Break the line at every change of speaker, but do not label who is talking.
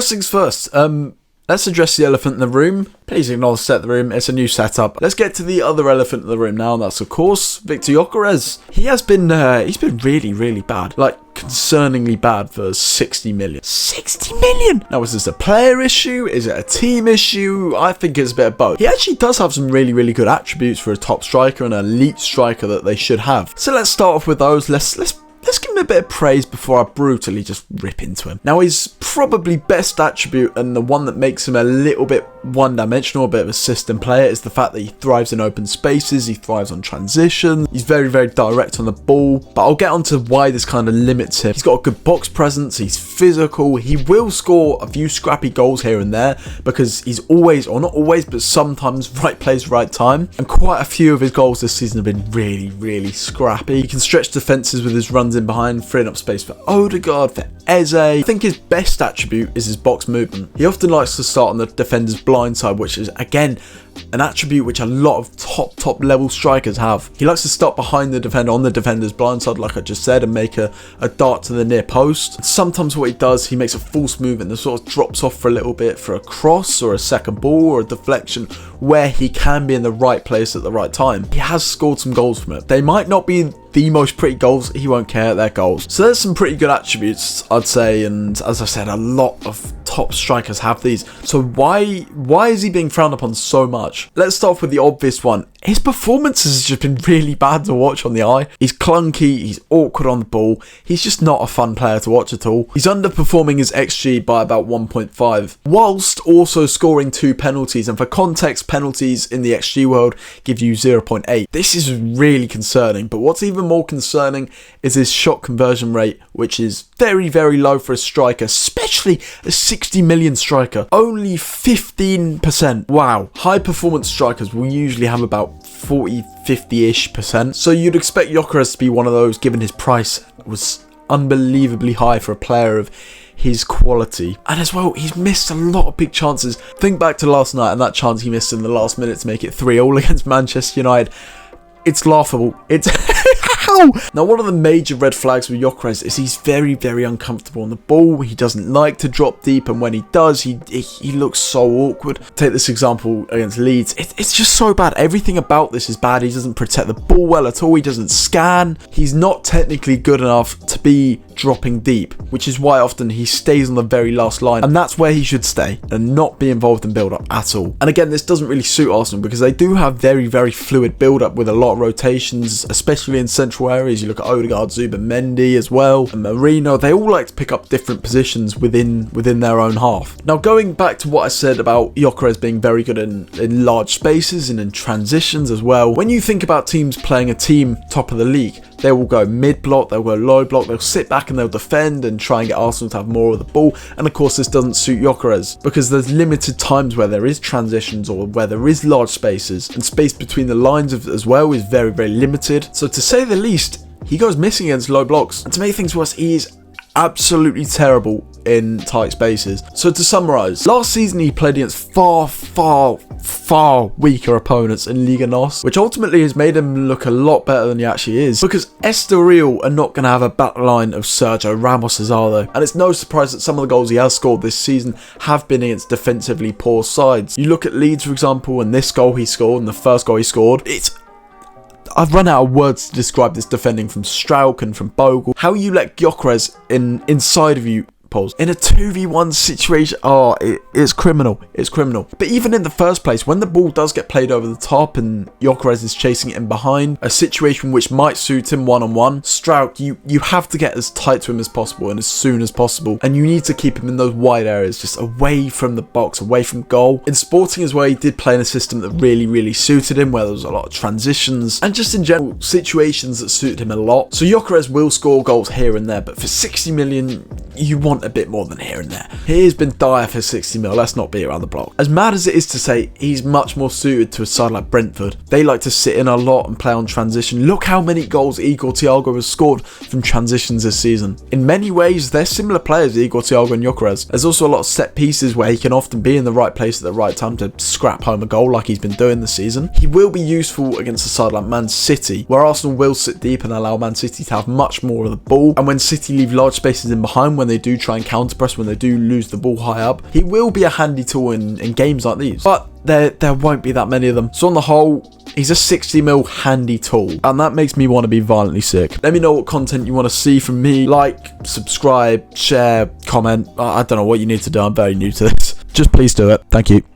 First things first, let's address the elephant in the room. Please ignore the set of the room. It's a new setup. Let's get to the other elephant in the room now, and that's, of course, Viktor Gyokeres. He has been, he's been really, really bad. Like, concerningly bad for 60 million. 60 million! Now, is this a player issue? Is it a team issue? I think it's a bit of both. He actually does have some really, really good attributes for a top striker and an elite striker that they should have. So let's start off with those. Let's give him a bit of praise before I brutally just rip into him. Now, his probably best attribute, and the one that makes him a little bit one-dimensional, a bit of a system player, is the fact that he thrives in open spaces, he thrives on transition, he's very, very direct on the ball, but I'll get onto why this kind of limits him. He's got a good box presence, he's physical, he will score a few scrappy goals here and there, because he's always, or not always, but sometimes right place, right time, and quite a few of his goals this season have been really, really scrappy. He can stretch defences with his runs in behind, freeing up space for Odegaard, for Eze. I think his best attribute is his box movement. He often likes to start on the defender's blind side, which is, again, an attribute which a lot of top level strikers have. He likes to start behind the defender on the defender's blind side, like I just said, and make a dart to the near post. And sometimes what he does, he makes a false movement that sort of drops off for a little bit for a cross or a second ball or a deflection, where he can be in the right place at the right time. He has scored some goals from it. They might not be the most pretty goals, he won't care, they're goals. So there's some pretty good attributes, I'd say, and as I said, a lot of top strikers have these. So why is he being frowned upon so much? Let's start off with the obvious one. His performance has just been really bad to watch on the eye. He's clunky, he's awkward on the ball, he's just not a fun player to watch at all. He's underperforming his XG by about 1.5, whilst also scoring 2 penalties, and for context, penalties in the XG world give you 0.8. This is really concerning, but what's even more concerning is his shot conversion rate, which is very, very low for a striker, especially a 60 million striker. Only 15%. Wow. High performance strikers will usually have about 40, 50-ish%. So you'd expect Gyokeres to be one of those, given his price was unbelievably high for a player of his quality. And as well, he's missed a lot of big chances. Think back to last night and that chance he missed in the last minute to make it 3-3 against Manchester United. It's laughable. It's how? Now, one of the major red flags with Gyokeres is he's very, very uncomfortable on the ball. He doesn't like to drop deep, and when he does, he looks so awkward. Take this example against Leeds. It's just so bad. Everything about this is bad. He doesn't protect the ball well at all. He doesn't scan. He's not technically good enough to be dropping deep, which is why often he stays on the very last line, and that's where he should stay and not be involved in build-up at all. And again, this doesn't really suit Arsenal because they do have very, very fluid build-up with a lot of rotations, especially in central areas. You look at Odegaard, Mendy as well, and Marino. They all like to pick up different positions within their own half. Now, going back to what I said about Gyokeres being very good in large spaces and in transitions as well, when you think about teams playing a team top of the league, they will go mid-block, they'll go low block, they'll sit back and they'll defend and try and get Arsenal to have more of the ball. And of course, this doesn't suit Gyokeres because there's limited times where there is transitions or where there is large spaces, and space between the lines as well is very, very limited. So to say the least, he goes missing against low blocks. And to make things worse, he is absolutely terrible in tight spaces. So to summarise, last season he played against far weaker opponents in Liga NOS, which ultimately has made him look a lot better than he actually is, because Estoril are not going to have a backline of Sergio Ramos's, are they? And it's no surprise that some of the goals he has scored this season have been against defensively poor sides. You look at Leeds, for example, and this goal he scored and the first goal he scored, I've run out of words to describe this defending from Strauch and from Bogle. How you let Gyokeres inside of you, in a 2v1 situation, it's criminal. It's criminal. But even in the first place, when the ball does get played over the top and Gyokeres is chasing it in behind, a situation which might suit him one-on-one, Strauch, you have to get as tight to him as possible and as soon as possible. And you need to keep him in those wide areas, just away from the box, away from goal. In Sporting as well, he did play in a system that really, really suited him, where there was a lot of transitions and just in general situations that suited him a lot. So Gyokeres will score goals here and there, but for 60 million, you want a bit more than here and there. He has been dire for 60 mil, let's not beat around the block. As mad as it is to say, he's much more suited to a side like Brentford. They like to sit in a lot and play on transition. Look how many goals Igor Thiago has scored from transitions this season. In many ways, they're similar players, Igor Thiago and Gyokeres. There's also a lot of set pieces where he can often be in the right place at the right time to scrap home a goal like he's been doing this season. He will be useful against a side like Man City, where Arsenal will sit deep and allow Man City to have much more of the ball. And when City leave large spaces in behind, when they do try try and counter press when they do lose the ball high up. He will be a handy tool in games like these, but there won't be that many of them. So on the whole, he's a 60 mil handy tool, and that makes me want to be violently sick. Let me know what content you want to see from me. Like, subscribe, share, comment. I don't know what you need to do. I'm very new to this. Just please do it. Thank you.